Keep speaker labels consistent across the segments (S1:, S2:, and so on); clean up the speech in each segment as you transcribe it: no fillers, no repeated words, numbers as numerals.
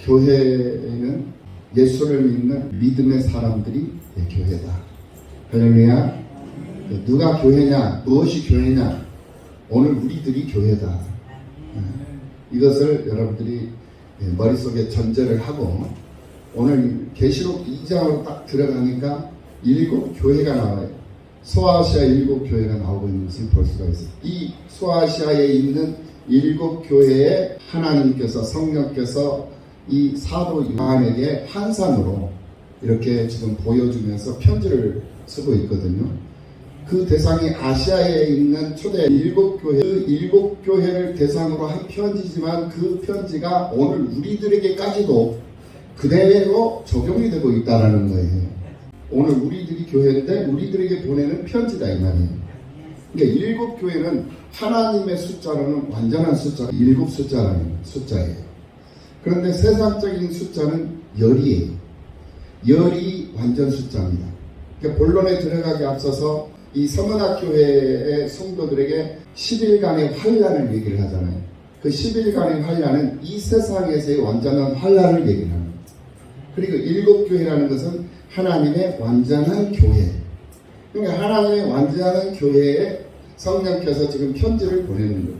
S1: 교회는 예수를 믿는 믿음의 사람들이 교회다. 할렐루야. 누가 교회냐, 무엇이 교회냐, 오늘 우리들이 교회다. 이것을 여러분들이 머릿속에 전제를 하고, 오늘 계시록 2장으로 딱 들어가니까 7교회가 나와요. 소아시아 7교회가 나오고 있는 것을 볼 수가 있어요. 이 소아시아에 있는 7교회에 하나님께서, 성령께서 이 사도 요한에게 환상으로 이렇게 지금 보여주면서 편지를 쓰고 있거든요. 그 대상이 아시아에 있는 초대 7교회, 그 7교회를 대상으로 한 편지지만 그 편지가 오늘 우리들에게까지도 그대로 적용이 되고 있다는 거예요. 오늘 우리들이 교회인데 우리들에게 보내는 편지다 이 말이에요. 그러니까 7교회는 하나님의 숫자로는 완전한 숫자, 7 숫자라는 숫자예요. 그런데 세상적인 숫자는 열이에요. 열이 완전 숫자입니다. 그러니까 본론에 들어가기 앞서서 이 서문학교회의 성도들에게 10일간의 환란을 얘기를 하잖아요. 그 10일간의 환란은 이 세상에서의 완전한 환란을 얘기를 합니다. 그리고 7교회라는 것은 하나님의 완전한 교회. 그러니까 하나님의 완전한 교회에 성령께서 지금 편지를 보내는 거예요.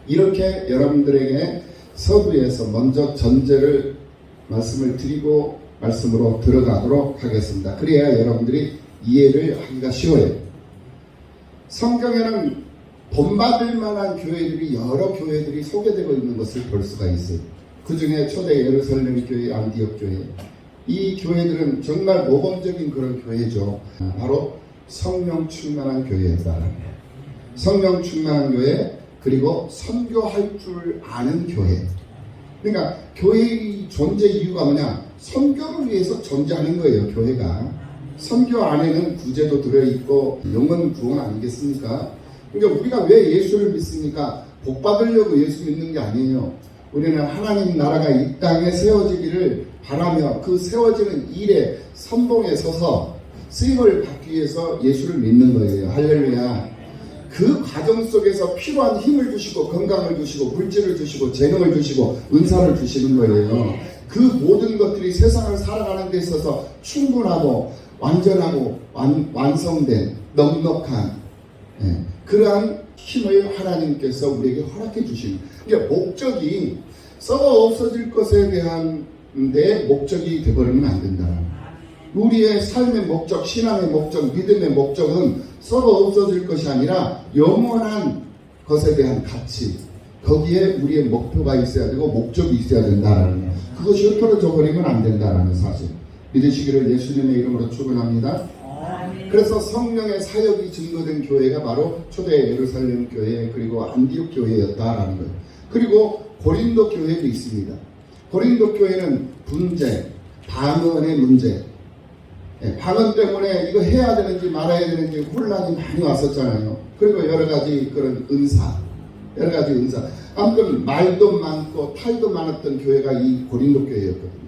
S1: 이렇게 여러분들에게 서두에서 먼저 전제를 말씀을 드리고 말씀으로 들어가도록 하겠습니다. 그래야 여러분들이 이해를 하기가 쉬워요. 성경에는 본받을 만한 교회들이, 여러 교회들이 소개되고 있는 것을 볼 수가 있어요. 그 중에 초대 예루살렘 교회, 안디옥 교회, 이 교회들은 정말 모범적인 그런 교회죠. 바로 성령 충만한 교회다. 성령 충만한 교회, 그리고 선교할 줄 아는 교회. 그러니까 교회의 존재 이유가 뭐냐? 선교를 위해서 존재하는 거예요. 교회가. 선교 안에는 구제도 들어있고 영혼 구원 아니겠습니까? 그러니까 우리가 왜 예수를 믿습니까? 복 받으려고 예수 믿는 게 아니에요. 우리는 하나님 나라가 이 땅에 세워지기를 바라며 그 세워지는 일에 선봉에 서서 쓰임을 받기 위해서 예수를 믿는 거예요. 할렐루야. 그 과정 속에서 필요한 힘을 주시고 건강을 주시고 물질을 주시고 재능을 주시고 은사를 주시는 거예요. 그 모든 것들이 세상을 살아가는 데 있어서 충분하고 완전하고 완성된 넉넉한 그러한 힘을 하나님께서 우리에게 허락해 주시는, 그러니까 목적이 썩어 없어질 것에 대한 내 목적이 되어버리면 안 된다. 우리의 삶의 목적, 신앙의 목적, 믿음의 목적은 썩어 없어질 것이 아니라 영원한 것에 대한 가치, 거기에 우리의 목표가 있어야 되고 목적이 있어야 된다라는 것. 그것이 흩어져 버리면 안 된다라는 사실 믿으시기를 예수님의 이름으로 축원합니다. 그래서 성령의 사역이 증거된 교회가 바로 초대 예루살렘 교회, 그리고 안디옥 교회였다라는 거예요. 그리고 고린도 교회도 있습니다. 고린도 교회는 분쟁, 방언의 문제, 방언 때문에 이거 해야 되는지 말아야 되는지 혼란이 많이 왔었잖아요. 그리고 여러 가지 그런 은사, 아무튼 말도 많고 탈도 많았던 교회가 이 고린도 교회였거든요.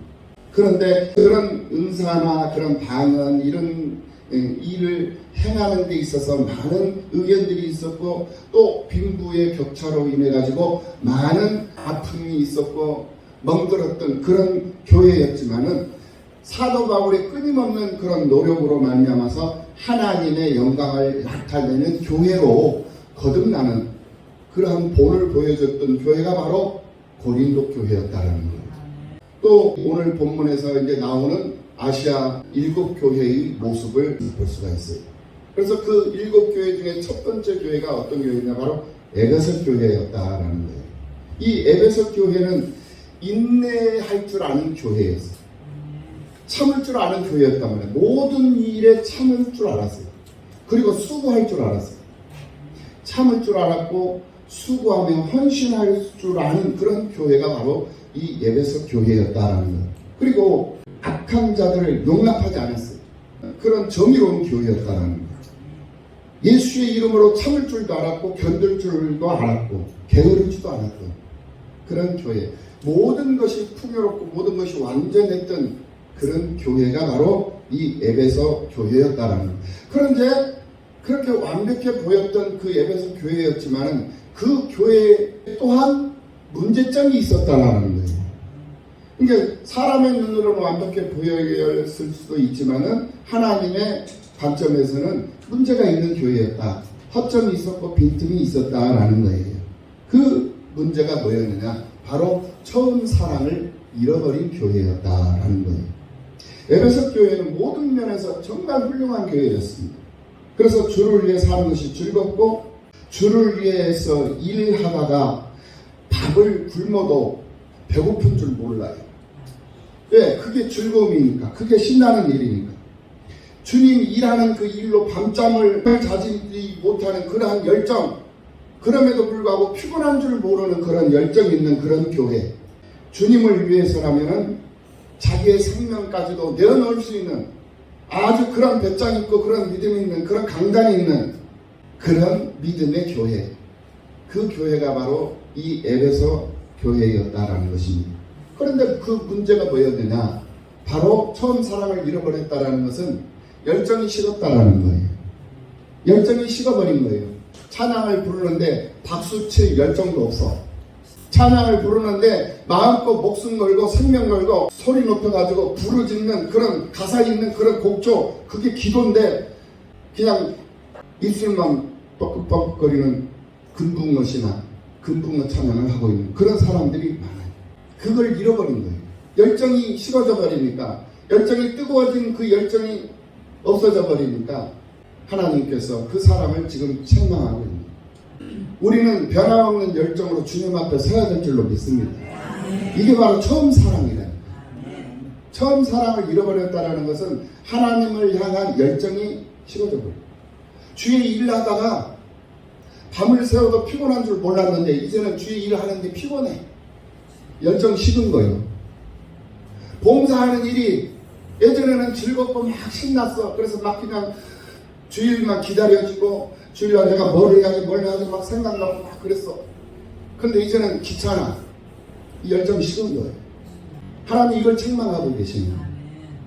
S1: 그런데 그런 은사나 그런 방언, 이런 일을 행하는 데 있어서 많은 의견들이 있었고, 또 빈부의 격차로 인해 가지고 많은 아픔이 있었고 멍들었던 그런 교회였지만은 사도 바울의 끊임없는 그런 노력으로 말미암아서 하나님의 영광을 나타내는 교회로 거듭나는 그러한 본을 보여줬던 교회가 바로 고린도 교회였다라는 거예요. 또 오늘 본문에서 이제 나오는 아시아 7교회의 모습을 볼 수가 있어요. 그래서 그 7교회 중에 첫 번째 교회가 어떤 교회냐, 바로 에베소 교회였다라는 거예요. 이 에베소 교회는 인내할 줄 아는 교회였어요. 참을 줄 아는 교회였단 말이에요. 모든 일에 참을 줄 알았어요. 그리고 수고할 줄 알았어요. 참을 줄 알았고 수고하며 헌신할 줄 아는 그런 교회가 바로 이 에베소 교회였다라는 거예요. 그리고 악한 자들을 용납하지 않았어요. 그런 정의로운 교회였다라는 거예요. 예수의 이름으로 참을 줄도 알았고 견딜 줄도 알았고 게으르지도 않았던 그런 교회. 모든 것이 풍요롭고 모든 것이 완전했던 그런 교회가 바로 이 에베소 교회였다라는 거예요. 그런데 그렇게 완벽해 보였던 그 에베소 교회였지만 그 교회 또한 문제점이 있었다라는 거예요. 그러니까 사람의 눈으로는 완벽해 보였을 수도 있지만은 하나님의 관점에서는 문제가 있는 교회였다. 허점이 있었고 빈틈이 있었다라는 거예요. 그 문제가 뭐였느냐? 바로 처음 사랑을 잃어버린 교회였다라는 거예요. 에베소 교회는 모든 면에서 정말 훌륭한 교회였습니다. 그래서 주를 위해 사는 것이 즐겁고 주를 위해서 일하다가 밥을 굶어도 배고픈 줄 몰라요. 왜? 그게 즐거움이니까. 그게 신나는 일이니까. 주님 일하는 그 일로 밤잠을 자지 못하는 그러한 열정, 그럼에도 불구하고 피곤한 줄 모르는 그런 열정 있는 그런 교회. 주님을 위해서라면은 자기의 생명까지도 내어놓을 수 있는 아주 그런 배짱 있고 그런 믿음 있는 그런 강단 있는 그런 믿음의 교회. 그 교회가 바로 이 에베소 교회였다라는 것입니다. 그런데 그 문제가 뭐였느냐? 바로 처음 사랑을 잃어버렸다라는 것은 열정이 식었다라는 거예요. 열정이 식어버린 거예요. 찬양을 부르는데 박수 칠 열정도 없어. 찬양을 부르는데 마음껏 목숨 걸고 생명 걸고 소리 높여가지고 부르짖는 그런 가사 있는 그런 곡조, 그게 기도인데 그냥 입술만 뻐끗뻐끗거리는 금붕어시나 금붕어 찬양을 하고 있는 그런 사람들이 많아요. 그걸 잃어버린 거예요. 열정이 식어져 버리니까, 열정이 뜨거워진 그 열정이 없어져 버리니까 하나님께서 그 사람을 지금 책망하고 있는 거예요. 우리는 변함없는 열정으로 주님 앞에 서야 될 줄로 믿습니다. 이게 바로 처음 사랑이래요. 처음 사랑을 잃어버렸다는 것은 하나님을 향한 열정이 식어져 버려요. 주의 일을 하다가 밤을 새워도 피곤한 줄 몰랐는데 이제는 주의 일을 하는데 피곤해. 열정 식은 거예요. 봉사하는 일이 예전에는 즐겁고 막 신났어. 그래서 막 그냥 주일만 기다려지고 주일날 내가 뭘 해야지 막 생각나고 막 그랬어. 그런데 이제는 귀찮아. 이 열정이 식은 거예요. 하나님 이걸 책망하고 계시네요.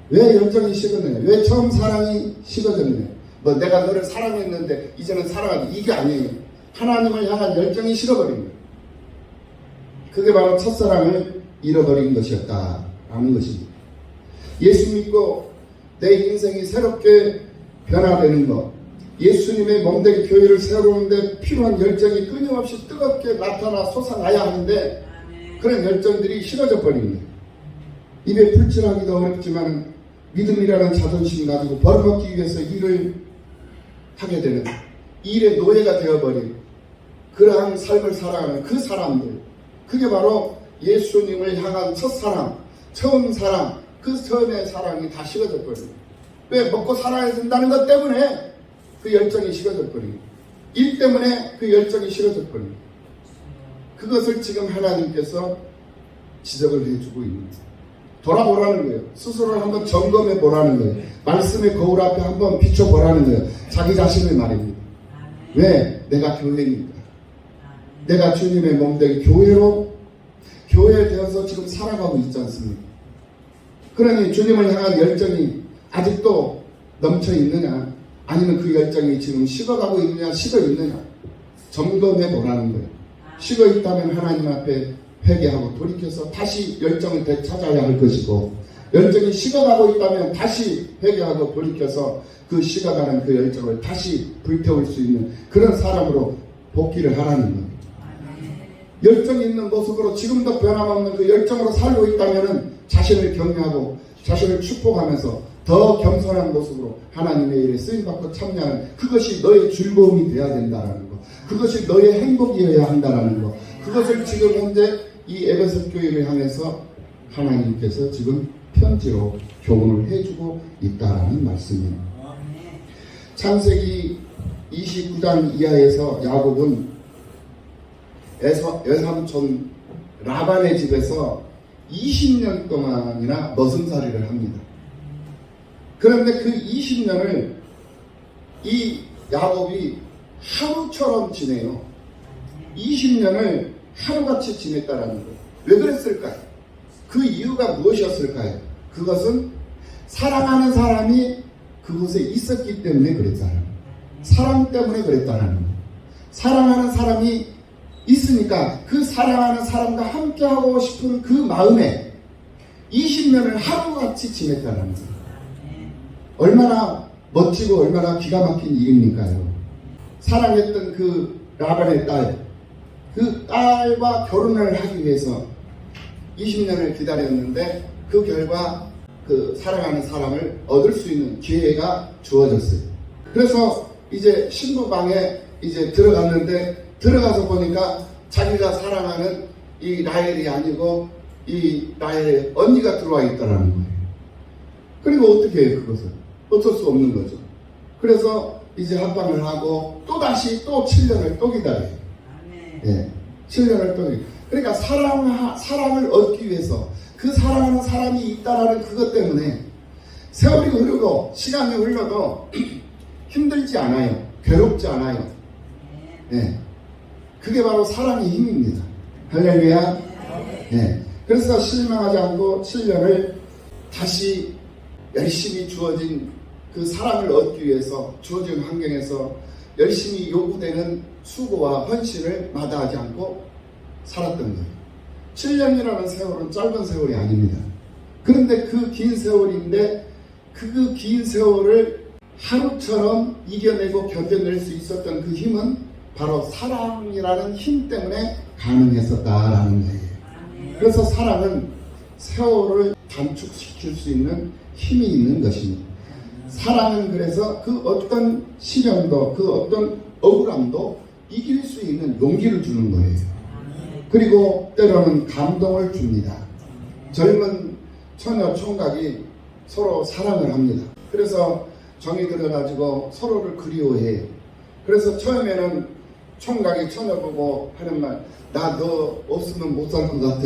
S1: 왜 열정이 식었느냐? 왜 처음 사랑이 식어졌느냐? 뭐 내가 너를 사랑했는데 이제는 사랑하지, 이게 아니에요. 하나님을 향한 열정이 식어버린 거예요. 그게 바로 첫사랑을 잃어버린 것이었다라는 것입니다. 예수 믿고 내 인생이 새롭게 변화되는 것, 예수님의 몸된 교회를 세우는데 필요한 열정이 끊임없이 뜨겁게 나타나 솟아나야 하는데 그런 열정들이 식어져 버린 거예요. 입에 풀칠하기도 어렵지만 믿음이라는 자존심 가지고 벌어먹기 위해서 일을 하게 되는, 일의 노예가 되어버린 그러한 삶을 살아가는 그 사람들, 그게 바로 예수님을 향한 첫사랑, 처음 사랑, 그 처음의 사랑이 다 식어져 버려요. 왜? 먹고 살아야 된다는 것 때문에 그 열정이 식어져 버려요. 일 때문에 그 열정이 식어져 버려요. 그것을 지금 하나님께서 지적을 해주고 있는 거예요. 돌아보라는 거예요. 스스로를 한번 점검해 보라는 거예요. 말씀의 거울 앞에 한번 비춰보라는 거예요. 자기 자신을 말입니다. 왜? 내가 교회니까. 내가 주님의 몸되기 교회로 교회 되어서 지금 살아가고 있지 않습니까? 그러니 주님을 향한 열정이 아직도 넘쳐 있느냐, 아니면 그 열정이 지금 식어가고 있느냐, 식어 있느냐 점검해 보라는 거예요. 식어 있다면 하나님 앞에 회개하고 돌이켜서 다시 열정을 되찾아야 할 것이고, 열정이 식어가고 있다면 다시 회개하고 돌이켜서 그 식어가는 그 열정을 다시 불태울 수 있는 그런 사람으로 복귀를 하라는 거예요. 열정이 있는 모습으로 지금도 변함없는 그 열정으로 살고 있다면 자신을 격려하고 자신을 축복하면서 더 겸손한 모습으로 하나님의 일에 쓰임받고 참여하는, 그것이 너의 즐거움이 되어야 된다는 거, 그것이 너의 행복이어야 한다는 거, 그것을 지금 현재 이 에베소 교회를 향해서 하나님께서 지금 편지로 교훈을 해주고 있다라는 말씀입니다. 창세기 29장 이하에서 야곱은 외삼촌 라반의 집에서 20년 동안이나 머슴살이를 합니다. 그런데 그 20년을 이 야곱이 하루처럼 지내요. 20년을 하루같이 지냈다라는 거예요. 왜 그랬을까요? 그 이유가 무엇이었을까요? 그것은 사랑하는 사람이 그곳에 있었기 때문에 그랬다는 거예요. 사랑 때문에 그랬다는 거예요. 사랑하는 사람이 있으니까 그 사랑하는 사람과 함께하고 싶은 그 마음에 20년을 하루같이 지냈다는 거예요. 얼마나 멋지고 얼마나 기가 막힌 일입니까요. 사랑했던 그 라반의 딸, 그 딸과 결혼을 하기 위해서 20년을 기다렸는데 그 결과 그 사랑하는 사람을 얻을 수 있는 기회가 주어졌어요. 그래서 이제 신부방에 이제 들어갔는데 들어가서 보니까 자기가 사랑하는 이 라헬이 아니고 이 라헬의 언니가 들어와 있다는 거예요. 그리고 어떻게 해요, 그것을? 어쩔 수 없는 거죠. 그래서 이제 합방을 하고 또다시 또 7년을 또 기다려요. 예, 7년을 또 기다려요. 그러니까 사랑을 얻기 위해서 그 사랑하는 사람이 있다라는 그것 때문에 세월이 흐르고 시간이 흘러도 힘들지 않아요. 괴롭지 않아요. 예, 그게 바로 사랑의 힘입니다. 할렐루야. 예, 그래서 실망하지 않고 7년을 다시 열심히 주어진 그 사랑을 얻기 위해서 주어진 환경에서 열심히 요구되는 수고와 헌신을 마다하지 않고 살았던 거예요. 7년이라는 세월은 짧은 세월이 아닙니다. 그런데 그 긴 세월인데 그 긴 세월을 하루처럼 이겨내고 견뎌낼 수 있었던 그 힘은 바로 사랑이라는 힘 때문에 가능했었다라는 거예요. 그래서 사랑은 세월을 단축시킬 수 있는 힘이 있는 것입니다. 사랑은 그래서 그 어떤 시련도 그 어떤 억울함도 이길 수 있는 용기를 주는 거예요. 그리고 때로는 감동을 줍니다. 젊은 처녀 총각이 서로 사랑을 합니다. 그래서 정이 들어가지고 서로를 그리워해요. 그래서 처음에는 총각이 처녀 보고 하는 말, 나 너 없으면 못 살 것 같아.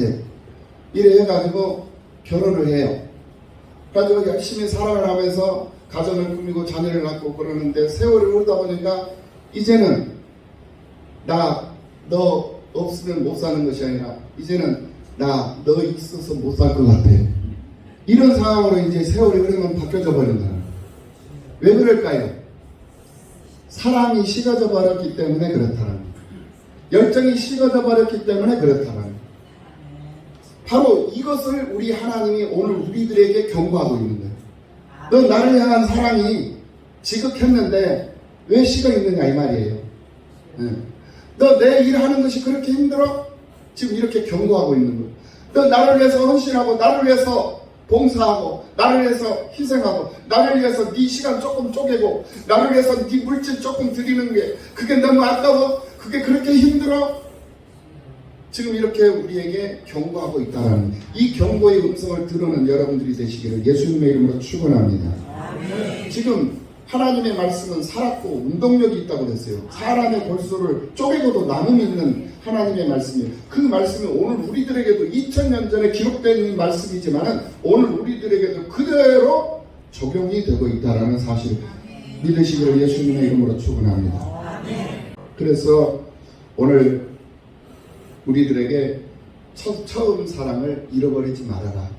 S1: 이래 해가지고 결혼을 해요. 가지고 열심히 사랑을 하면서 가정을 꾸미고 자녀를 낳고 그러는데 세월이 흐르다 보니까 이제는 나 너 없으면 못 사는 것이 아니라 이제는 나 너 있어서 못 살 것 같아. 이런 상황으로 이제 세월이 흐르면 바뀌어져 버린다. 왜 그럴까요? 사랑이 식어져 버렸기 때문에 그렇다는 거예요. 열정이 식어져 버렸기 때문에 그렇다는 거예요. 바로 이것을 우리 하나님이 오늘 우리들에게 경고하고 있는 거예요. 너 나를 향한 사랑이 지극했는데 왜 식어 있느냐 이 말이에요. 너 내 일하는 것이 그렇게 힘들어? 지금 이렇게 경고하고 있는 거예요. 너 나를 위해서 헌신하고 나를 위해서 봉사하고 나를 위해서 희생하고 나를 위해서 네 시간 조금 쪼개고 나를 위해서 네 물질 조금 드리는 게 그게 너무 아까워? 그게 그렇게 힘들어? 지금 이렇게 우리에게 경고하고 있다는 이 경고의 음성을 들으는 여러분들이 되시기를 예수님의 이름으로 축원합니다. 지금 하나님의 말씀은 살았고 운동력이 있다고 그랬어요. 사람의 골수를 쪼개고도 남음이 있는 하나님의 말씀이에요. 그 말씀이 오늘 우리들에게도 2000년 전에 기록된 말씀이지만 오늘 우리들에게도 그대로 적용이 되고 있다는 사실을 믿으시기를 예수님의 이름으로 축원합니다. 그래서 오늘 우리들에게 처음 사랑을 잃어버리지 말아라.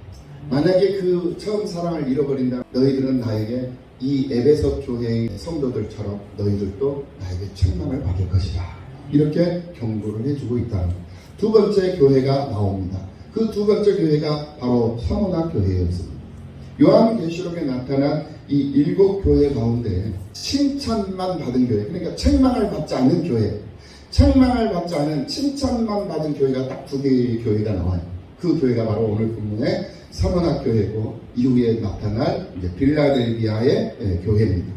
S1: 만약에 그 처음 사랑을 잃어버린다면 너희들은 나에게 이 에베소 교회의 성도들처럼 너희들도 나에게 책망을 받을 것이다. 이렇게 경고를 해주고 있다. 두 번째 교회가 나옵니다. 그 두 번째 교회가 바로 서문화 교회였습니다. 요한계시록에 나타난 이 7교회 가운데 칭찬만 받은 교회, 그러니까 책망을 받지 않는 교회, 책망을 받지 않은 칭찬만 받은 교회가 딱 2개의 교회가 나와요. 그 교회가 바로 오늘 본문의 서문화 교회고 이후에 나타날 빌라델비아의 교회입니다.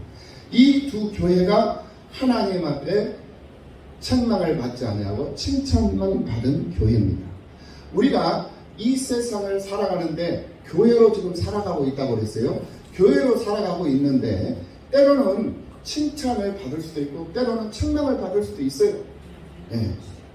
S1: 이 두 교회가 하나님 앞에 책망을 받지 아니하고 칭찬만 받은 교회입니다. 우리가 이 세상을 살아가는데 교회로 지금 살아가고 있다고 그랬어요. 교회로 살아가고 있는데 때로는 칭찬을 받을 수도 있고 때로는 책망을 받을 수도 있어요.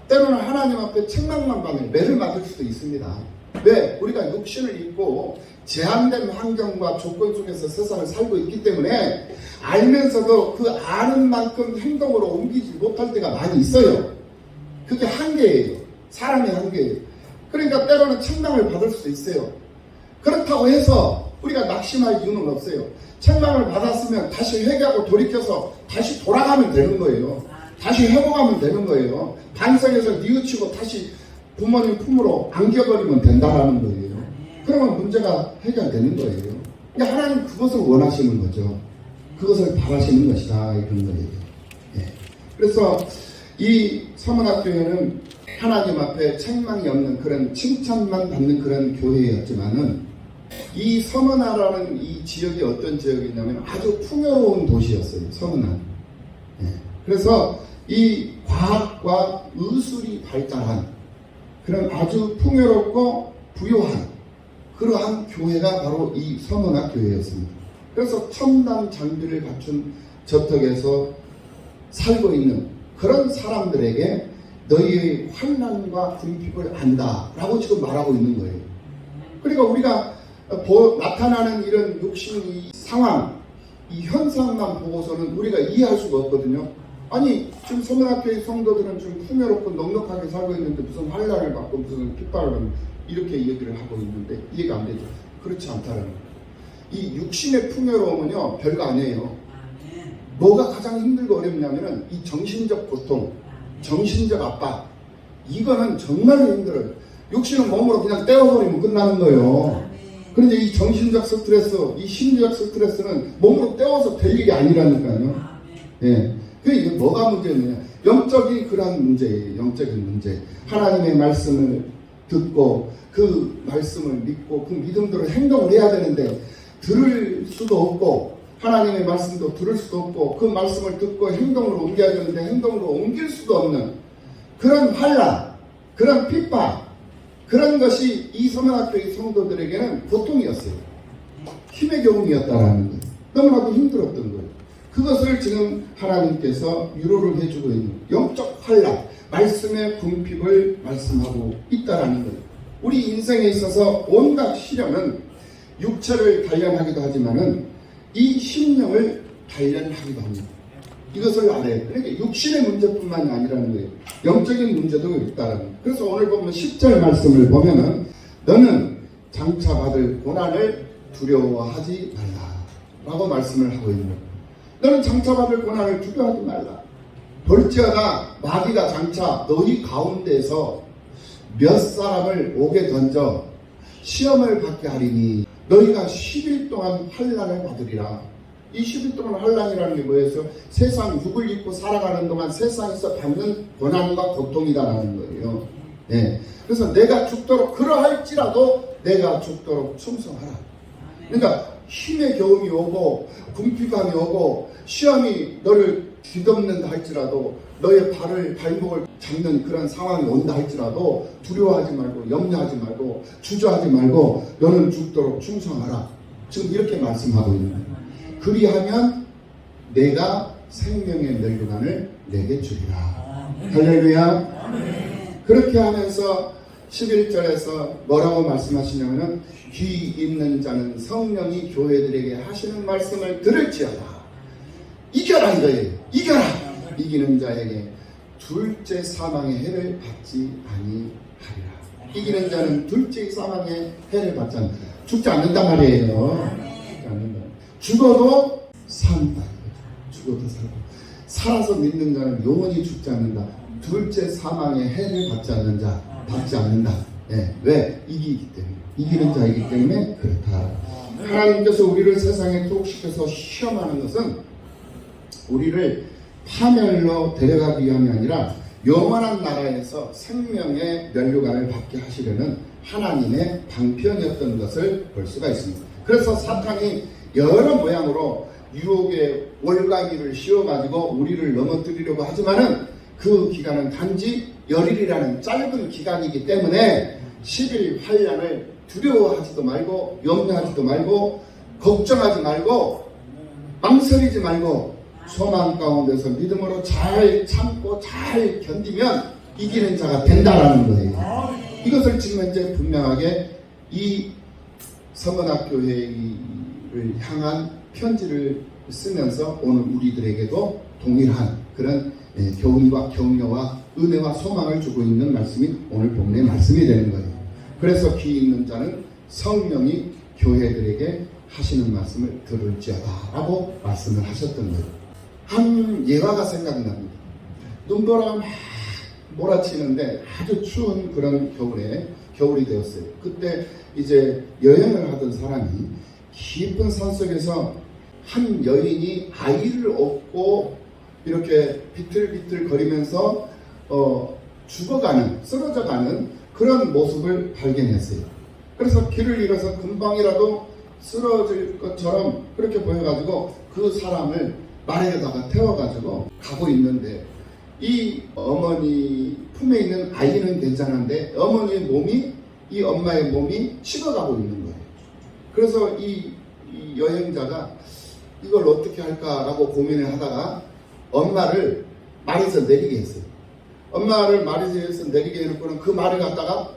S1: 때로는 하나님 앞에 책망만 받을 매를 맞을 수도 있습니다. 왜? 우리가 육신을 입고 제한된 환경과 조건 속에서 세상을 살고 있기 때문에 알면서도 그 아는 만큼 행동으로 옮기지 못할 때가 많이 있어요. 그게 한계예요. 사람의 한계예요. 그러니까 때로는 책망을 받을 수도 있어요. 그렇다고 해서 우리가 낙심할 이유는 없어요. 책망을 받았으면 다시 회개하고 돌이켜서 다시 돌아가면 되는 거예요. 다시 회복하면 되는 거예요. 반성해서 뉘우치고 다시 부모님 품으로 안겨버리면 된다라는 거예요. 그러면 문제가 해결되는 거예요. 그러니까 하나님 그것을 원하시는 거죠. 그것을 바라시는 것이다 이런 거예요. 예. 그래서 이 서문학교회는 하나님 앞에 책망이 없는 그런 칭찬만 받는 그런 교회였지만은 이 서문화라는 이 지역이 어떤 지역이냐면 아주 풍요로운 도시였어요. 서문화. 예. 그래서 이 과학과 의술이 발달한 그런 아주 풍요롭고 부유한 그러한 교회가 바로 이 서문화 교회였습니다. 그래서 첨단 장비를 갖춘 저택에서 살고 있는 그런 사람들에게 너희의 환난과 궁핍을 안다라고 지금 말하고 있는 거예요. 그러니까 우리가 나타나는 이런 육신의 상황, 이 현상만 보고서는 우리가 이해할 수가 없거든요. 아니 지금 서문학교의 성도들은 좀 풍요롭고 넉넉하게 살고 있는데 무슨 환난을 받고 무슨 핍박을 받고 이렇게 얘기를 하고 있는데 이해가 안 되죠. 그렇지 않다라는 거예요. 이 육신의 풍요로움은요 별거 아니에요. 뭐가 가장 힘들고 어렵냐면은 이 정신적 고통, 정신적 압박, 이거는 정말로 힘들어요. 육신은 몸으로 그냥 떼어버리면 끝나는 거예요. 그런데 이 정신적 스트레스, 이 심리적 스트레스는 몸으로 떼어서 될 일이 아니라니까요. 예. 그게 뭐가 문제냐? 영적인 그러한 문제예요. 영적인 문제. 하나님의 말씀을 듣고 그 말씀을 믿고 그 믿음대로 행동을 해야 되는데 들을 수도 없고 하나님의 말씀도 들을 수도 없고 그 말씀을 듣고 행동으로 옮겨야 되는데 행동으로 옮길 수도 없는 그런 환난, 그런 핍박, 그런 것이 이 서문학교의 성도들에게는 고통이었어요. 힘의 경험이었다라는 거예요. 너무나도 힘들었던 거예요. 그것을 지금 하나님께서 위로를 해주고 있는 영적 환난, 말씀의 궁핍을 말씀하고 있다라는 거예요. 우리 인생에 있어서 온갖 시련은 육체를 단련하기도 하지만은 이 심령을 단련하기도 합니다. 이것을 알아요. 그러니까 육신의 문제뿐만이 아니라는 거예요. 영적인 문제도 있다는 거예요. 그래서 오늘 보면 10절 말씀을 보면은 너는 장차 받을 고난을 두려워하지 말라 라고 말씀을 하고 있는 거예요. 너는 장차 받을 고난을 두려워하지 말라. 볼지어다 마귀가 장차 너희 가운데서 몇 사람을 옥에 던져 시험을 받게 하리니 너희가 10일 동안 환난을 받으리라. 이 10일 동안 환난이라는 게 뭐예요? 세상 육을 입고 살아가는 동안 세상에서 받는 고난과 고통이다라는 거예요. 네. 그래서 내가 죽도록 그러할지라도 내가 죽도록 충성하라. 그러니까 힘의 겨움이 오고 궁핍감이 오고 시험이 너를 뒤덮는다 할지라도 너의 발목을 잡는 그런 상황이 온다 할지라도 두려워하지 말고 염려하지 말고 주저하지 말고 너는 죽도록 충성하라. 지금 이렇게 말씀하고 있는 거예요. 그리하면 내가 생명의 멸류관을 내게 주리라. 할렐루야. 그렇게 하면서 11절에서 뭐라고 말씀하시냐면은 귀 있는 자는 성령이 교회들에게 하시는 말씀을 들을지어다. 이겨라 이거예요. 이겨라. 이기는 자에게 둘째 사망의 해를 받지 아니하리라. 이기는 자는 둘째 사망의 해를 받지 않는다. 죽지 않는단 말이에요. 죽지 않는다. 죽어도 산다. 죽어도 살고 살아서 믿는 자는 영원히 죽지 않는다. 둘째 사망의 해를 받지 않는 자 받지 않는다. 네. 왜? 이기기 때문에. 이기는 자이기 때문에 그렇다. 하나님께서 우리를 세상에 투옥시켜서 시험하는 것은 우리를 파멸로 데려가기 위함이 아니라 영원한 나라에서 생명의 면류관을 받게 하시려는 하나님의 방편이었던 것을 볼 수가 있습니다. 그래서 사탄이 여러 모양으로 유혹의 월광이를 씌워가지고 우리를 넘어뜨리려고 하지만은 그 기간은 단지 열일이라는 짧은 기간이기 때문에 10일 환난을 두려워하지도 말고 염려하지도 말고 걱정하지 말고 망설이지 말고 소망 가운데서 믿음으로 잘 참고 잘 견디면 이기는 자가 된다라는 거예요. 이것을 지금 현재 분명하게 이 서문학교회를 향한 편지를 쓰면서 오늘 우리들에게도 동일한 그런 교훈과 격려와 은혜와 소망을 주고 있는 말씀이 오늘 본문의 말씀이 되는 거예요. 그래서 귀 있는 자는 성령이 교회들에게 하시는 말씀을 들을지어다 라고 말씀을 하셨던 거예요. 한 예화가 생각납니다. 눈보라가 막 몰아치는데 아주 추운 그런 겨울이 되었어요. 그때 이제 여행을 하던 사람이 깊은 산속에서 한 여인이 아이를 얻고 이렇게 비틀비틀 거리면서 죽어가는, 쓰러져가는 그런 모습을 발견했어요. 그래서 길을 잃어서 금방이라도 쓰러질 것처럼 그렇게 보여가지고 그 사람을 말에다가 태워가지고 가고 있는데, 이 어머니 품에 있는 아이는 괜찮은데 어머니의 몸이, 이 엄마의 몸이 식어가고 있는 거예요. 그래서 이 여행자가 이걸 어떻게 할까라고 고민을 하다가 엄마를 말에서 내리게 했어요. 엄마를 말에서 내리게 해놓고는 그 말을 갖다가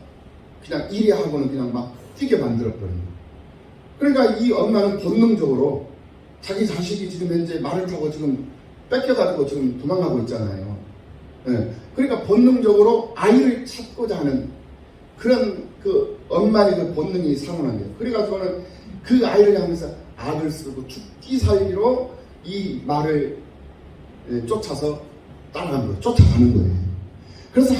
S1: 그냥 이리 하고는 그냥 막 뛰게 만들어버린 거예요. 그러니까 이 엄마는 본능적으로 자기 자식이 지금 현재 말을 타고 지금 뺏겨가지고 지금 도망가고 있잖아요. 네. 그러니까 본능적으로 아이를 찾고자 하는 그런 그 엄마의 그 본능이 살아난 거예요. 그래가지고는 그 아이를 향해서 악을 쓰고 죽기 살기로 이 말을 쫓아서 따라가는 거예요. 쫓아가는 거예요. 그래서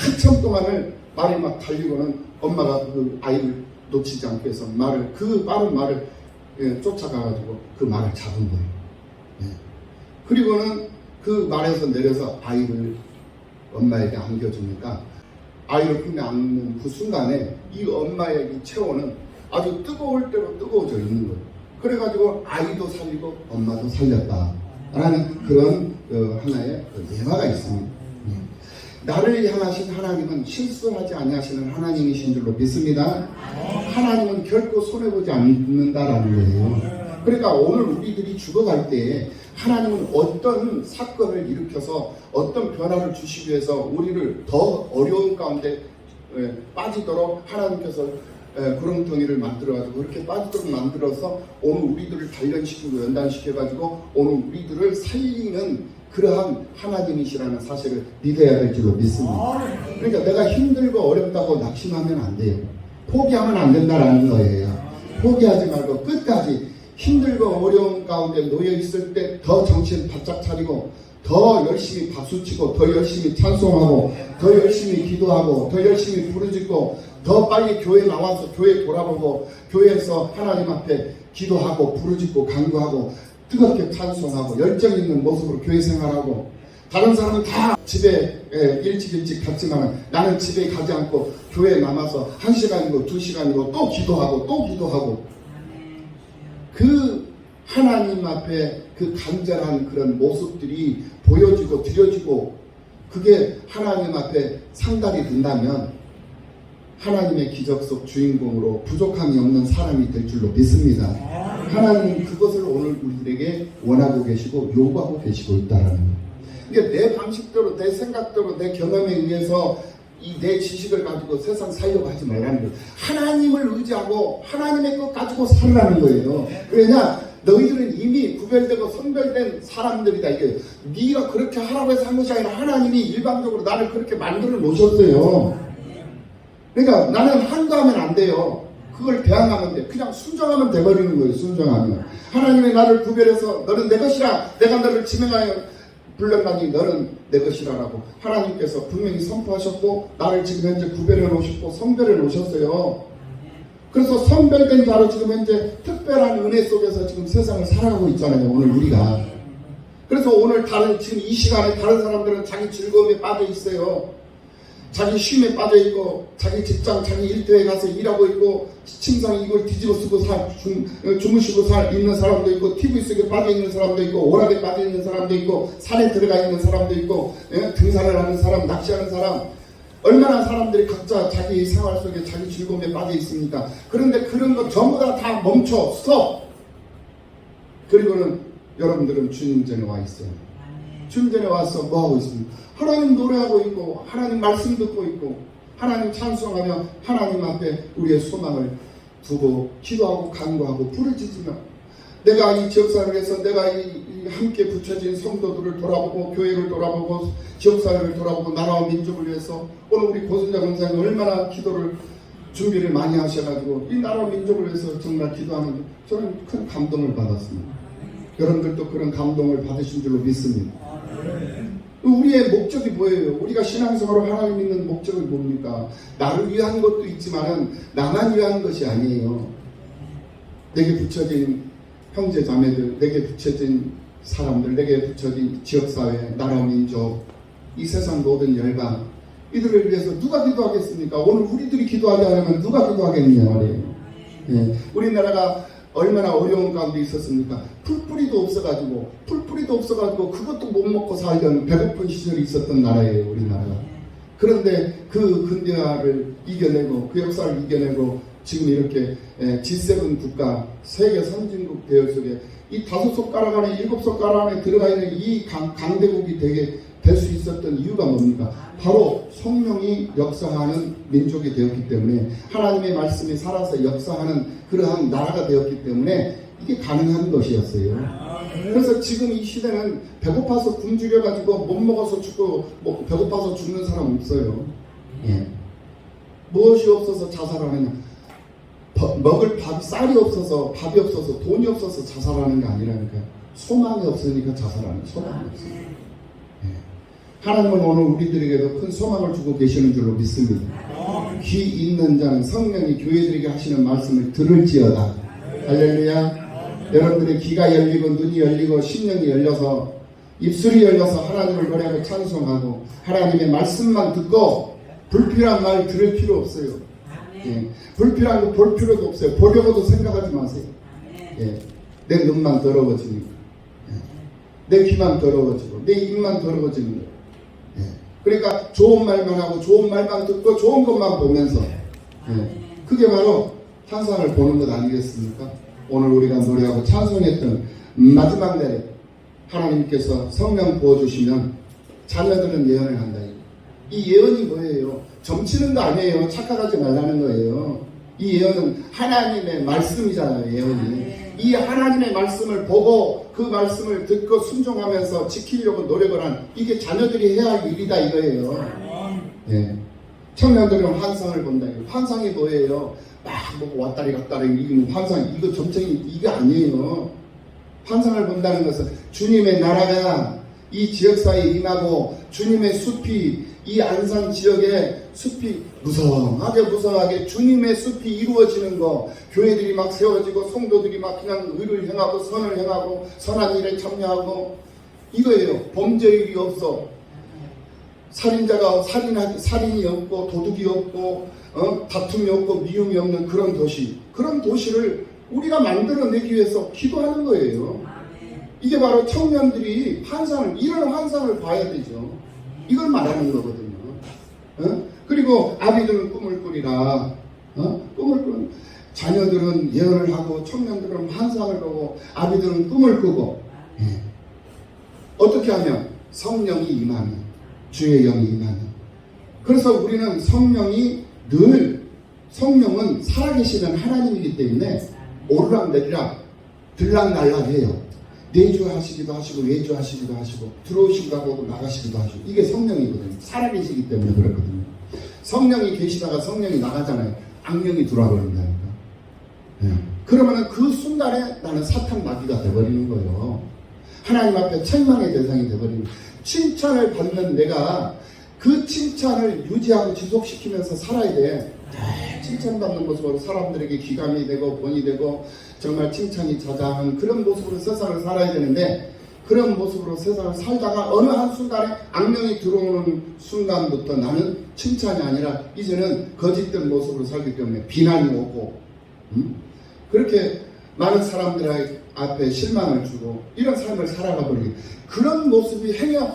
S1: 한참 동안을 말이 막 달리고는 엄마가 그 아이를 놓치지 않기 위해서 그 빠른 말을 쫓아가가지고 그 말을 잡은 거예요. 예. 그리고는 그 말에서 내려서 아이를 엄마에게 안겨주니까 아이를 품에 안는 그 순간에 이 엄마의 이 체온은 아주 뜨거울 대로 뜨거워져 있는 거예요. 그래가지고 아이도 살리고 엄마도 살렸다라는 그런 하나의 예화가 있습니다. 나를 향하신 하나님은 실수하지 아니하시는 하나님이신 줄로 믿습니다. 하나님은 결코 손해보지 않는다라는 거예요. 그러니까 오늘 우리들이 죽어갈 때에 하나님은 어떤 사건을 일으켜서 어떤 변화를 주시기 위해서 우리를 더 어려운 가운데 빠지도록 하나님께서 구렁텅이를 만들어가지고 그렇게 빠지도록 만들어서 오늘 우리들을 단련시키고 연단시켜가지고 오늘 우리들을 살리는 그러한 하나님이시라는 사실을 믿어야 될 줄로 믿습니다. 그러니까 내가 힘들고 어렵다고 낙심하면 안 돼요. 포기하면 안 된다라는 거예요. 포기하지 말고 끝까지 힘들고 어려운 가운데 놓여 있을 때 더 정신 바짝 차리고 더 열심히 박수치고 더 열심히 찬송하고 더 열심히 기도하고 더 열심히 부르짖고 더 빨리 교회 나와서 교회 돌아보고 교회에서 하나님 앞에 기도하고 부르짖고 간구하고 뜨겁게 찬송하고 열정 있는 모습으로 교회 생활하고, 다른 사람은 다 집에 일찍 갔지만 나는 집에 가지 않고 교회에 남아서 1시간이고 2시간이고 또 기도하고 그 하나님 앞에 그 간절한 그런 모습들이 보여지고 드려지고 그게 하나님 앞에 상달이 된다면 하나님의 기적 속 주인공으로 부족함이 없는 사람이 될 줄로 믿습니다. 하나님은 그것을 오늘 우리들에게 원하고 계시고 요구하고 계시고 있다라는 거예요. 그러니까 내 방식대로, 내 생각대로, 내 경험에 의해서 이 내 지식을 가지고 세상 살려고 하지 말라는 거예요. 하나님을 의지하고 하나님의 것 가지고 살라는 거예요. 왜냐? 너희들은 이미 구별되고 선별된 사람들이다. 이게 네가 그렇게 하라고 해서 한 것이 아니라 하나님이 일방적으로 나를 그렇게 만들어 놓으셨어요. 그러니까 나는 한가하면 안 돼요. 그걸 대항하면 돼. 그냥 순종하면 돼버리는 거예요. 순종하면. 하나님이 나를 구별해서 너는 내 것이라, 내가 너를 지명하여 불렀나니 너는 내 것이라라고 하나님께서 분명히 선포하셨고 나를 지금 현재 구별해 놓으셨고 선별해 놓으셨어요. 그래서 선별된 자로 지금 현재 특별한 은혜 속에서 지금 세상을 살아가고 있잖아요. 오늘 우리가. 그래서 오늘 지금 이 시간에 다른 사람들은 자기 즐거움에 빠져 있어요. 자기 쉼에 빠져 있고 자기 직장, 자기 일터에 가서 일하고 있고 침상 이걸 뒤집어 쓰고 주무시고 있는 사람도 있고 TV 속에 빠져 있는 사람도 있고 오락에 빠져 있는 사람도 있고 산에 들어가 있는 사람도 있고 등산을 하는 사람, 낚시하는 사람, 얼마나 사람들이 각자 자기 생활 속에 자기 즐거움에 빠져 있습니까? 그런데 그런 거 전부 다 멈춰 스톱. 그리고는 여러분들은 주님 전에 와 있어요. 주님 전에 와서 뭐 하고 있습니까? 하나님 노래하고 있고 하나님 말씀 듣고 있고 하나님 찬송하며 하나님 앞에 우리의 소망을 두고 기도하고 간구하고 부르짖으며 내가 이 지역사회를 해서 내가 이 함께 붙여진 성도들을 돌아보고 교회를 돌아보고 지역사회를 돌아보고 나라와 민족을 위해서 오늘 우리 고순자 권사님 얼마나 기도를 준비를 많이 하셔가지고 이 나라와 민족을 위해서 정말 기도하는 저는 큰 감동을 받았습니다. 여러분들도 그런 감동을 받으신 줄로 믿습니다. 우리의 목적이 뭐예요? 우리가 신앙생활로 하나님 믿는 목적이 뭡니까? 나를 위한 것도 있지만 나만 위한 것이 아니에요. 내게 붙여진 형제 자매들, 내게 붙여진 사람들, 내게 붙여진 지역사회, 나라, 민족, 이 세상 모든 열방, 이들을 위해서 누가 기도하겠습니까? 오늘 우리들이 기도하지 않으면 누가 기도하겠느냐 말이에요. 예. 우리나라가 얼마나 어려운 가운데 있었습니까? 풀뿌리도 없어가지고 그것도 못 먹고 살던 배고픈 시절이 있었던 나라예요, 우리나라가. 그런데 그 근대화를 이겨내고 그 역사를 이겨내고 지금 이렇게 G7 국가 세계 선진국 대열 속에 이 5손가락 안에 7손가락 안에 들어가 있는 이 강대국이 되게 될 수 있었던 이유가 뭡니까? 바로 성령이 역사하는 민족이 되었기 때문에, 하나님의 말씀이 살아서 역사하는 그러한 나라가 되었기 때문에 이게 가능한 것이었어요. 그래서 지금 이 시대는 배고파서 굶주려가지고 못 먹어서 죽고 배고파서 죽는 사람 없어요. 예. 무엇이 없어서 자살하느냐? 먹을 쌀이 없어서, 밥이 없어서, 돈이 없어서 자살하는 게 아니라니까요. 소망이 없으니까 자살하는 거예요. 소망이 없어요. 하나님은 오늘 우리들에게도 큰 소망을 주고 계시는 줄로 믿습니다. 귀 있는 자는 성령이 교회들에게 하시는 말씀을 들을지어다. 할렐루야. 여러분들의 귀가 열리고 눈이 열리고 심령이 열려서 입술이 열려서 하나님을 노래하고 찬송하고 하나님의 말씀만 듣고 불필요한 말 들을 필요 없어요. 예. 불필요한 거 볼 필요도 없어요. 보려고도 생각하지 마세요. 예. 내 눈만 더러워지니까. 예. 내 귀만 더러워지고 내 입만 더러워지는 거예요. 그러니까 좋은 말만 하고 좋은 말만 듣고 좋은 것만 보면서, 그게 바로 찬송을 보는 것 아니겠습니까? 오늘 우리가 노래하고 찬송했던 마지막 날에 하나님께서 성령 부어주시면 자녀들은 예언을 한다. 이 예언이 뭐예요? 점치는 거 아니에요. 착각하지 말라는 거예요. 이 예언은 하나님의 말씀이잖아요. 예언이. 이 하나님의 말씀을 보고 그 말씀을 듣고 순종하면서 지키려고 노력을 한, 이게 자녀들이 해야 할 일이다 이거예요. 예. 청년들은 환상을 본다. 환상이 뭐예요? 막 뭐 왔다리 갔다리 이게 환상, 이거 점쟁이 이게 아니에요. 환상을 본다는 것은 주님의 나라가 이 지역사회에 임하고 주님의 숲이 이 안산 지역에 숲이 무성하게 주님의 숲이 이루어지는 거, 교회들이 막 세워지고 성도들이 막 그냥 의를 행하고 선을 행하고 선한 일에 참여하고, 이거예요. 범죄율이 없어. 살인자가 살인이 없고 도둑이 없고 다툼이 없고 미움이 없는 그런 도시, 그런 도시를 우리가 만들어내기 위해서 기도하는 거예요. 이게 바로 청년들이 이런 환상을 봐야 되죠. 이걸 말하는 거거든요. 그리고 아비들은 꿈을 꾸리라. 꿈을 꾸는 자녀들은 예언을 하고 청년들은 환상을 보고 아비들은 꿈을 꾸고. 어떻게 하면? 성령이 임하는, 주의 영이 임하는. 그래서 우리는 성령은 살아계시는 하나님이기 때문에 오르락내리락 들락날락 해요. 내주하시기도 하시고 외주하시기도 하시고 들어오시기도 하고 나가시기도 하시고, 이게 성령이거든요. 살아계시기 때문에 그렇거든요. 성령이 계시다가 성령이 나가잖아요. 악령이 들어와 버린다니까. 그러면은 그 순간에 나는 사탄 마귀가 돼버리는 거예요. 하나님 앞에 책망의 대상이 돼버리는 거예요. 칭찬을 받는 내가 그 칭찬을 유지하고 지속시키면서 살아야 돼. 칭찬받는 모습으로 사람들에게 귀감이 되고 본이 되고 정말 칭찬이 자자한 그런 모습으로 세상을 살아야 되는데, 그런 모습으로 세상을 살다가 어느 한순간에 악령이 들어오는 순간부터 나는 칭찬이 아니라 이제는 거짓된 모습으로 살기 때문에 비난이 오고, 그렇게 많은 사람들 앞에 실망을 주고 이런 삶을 살아가 버리고, 그런 모습이 행여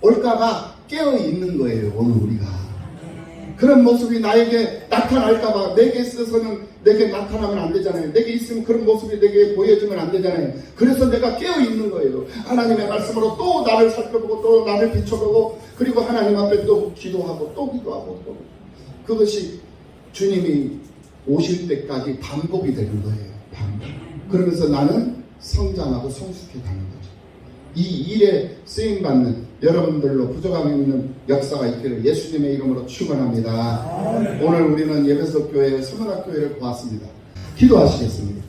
S1: 올까봐 깨어있는 거예요. 오늘 우리가 그런 모습이 나에게 나타날까봐, 내게 있어서는 내게 나타나면 안 되잖아요. 내게 있으면 그런 모습이 내게 보여주면 안 되잖아요. 그래서 내가 깨어있는 거예요. 하나님의 말씀으로 또 나를 살펴보고 또 나를 비춰보고, 그리고 하나님 앞에 또 기도하고 또 기도하고 또. 그것이 주님이 오실 때까지 반복이 되는 거예요. 반복. 그러면서 나는 성장하고 성숙해 가는 거죠. 이 일에 쓰임받는 여러분들로 부족함이 있는 역사가 있기를 예수님의 이름으로 축원합니다. 오늘 우리는 예배석 교회 서문학교회를 보았습니다. 기도하시겠습니다.